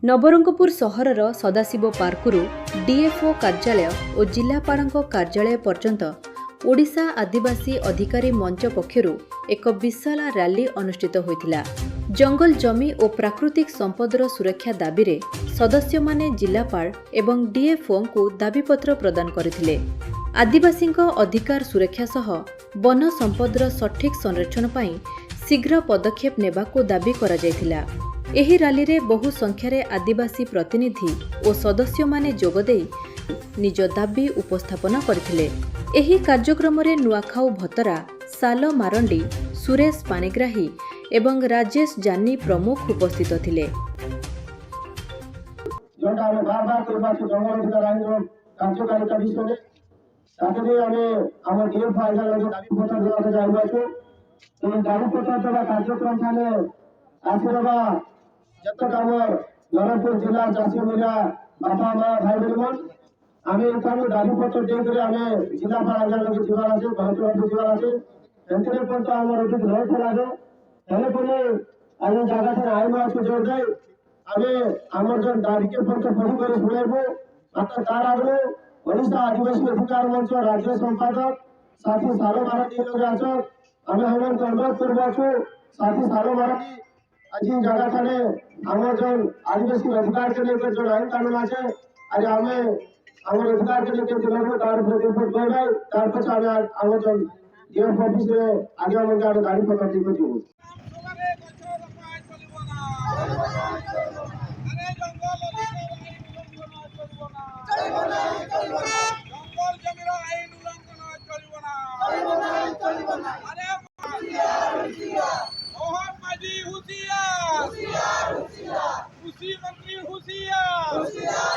Nabarangpur सहरर Sadashiv पार्करू DFO कार्यालय और जिलापाल कार्यालय पर्यंत ओडिशा आदिवासी अधिकारी मंच पक्षरु एक विशाल रैली अनुष्ठित होइथिला। जंगल जमी और प्राकृतिक संपदर सुरक्षा दाबी रे सदस्य माने जिलापाल एवं डीएफओ को दाबीपत्र प्रदान करथिले। आदिवासी अधिकार सुरक्षा सह वन संपदर सठिक संरक्षण पई शीघ्र पदक्षेप नेबाको दाबी करा जायथिला। एही रैली रे बहु संख्यारे आदिवासी प्रतिनिधि और सदस्य माने जोगदे निज दाबी उपस्थापन करथिले। एही कार्यक्रम रे नुआखाऊ भतरा, साल मारंडी, सुरेश पानिग्राही एवं राजेश जानी प्रमुख उपस्थित थिले। नवरंगपुर जिला चाषी मिला बापा माँ भाई बहन आम दाबी पत्र देकर आम जिलापाल आगे जीवार अच्छे कलेक्टर जीवार अच्छे एंथरे पर तो आम उचित रही लगे हेल्ले आज जगह थे आईन को जोड़ दे आम आम जो दाबी के पत्र पढ़ी कर शुणबू मात्र तार आगे ओडिशा आदिवासी अधिकार मंच राज्य संपादक साथी साल मारंडी लोग आम अनुरोध करवाचु साथी साल मारंडी आज जगह थे आम जो आदिवासी अधिकार के लेकर जो आईन कानून आछे आज आम अधिकार के लेकर जिला तार पछे आम जो डीएफ ऑफिस आगे आम गाड़ी पकड़ दी कृषि मंत्री हुशियार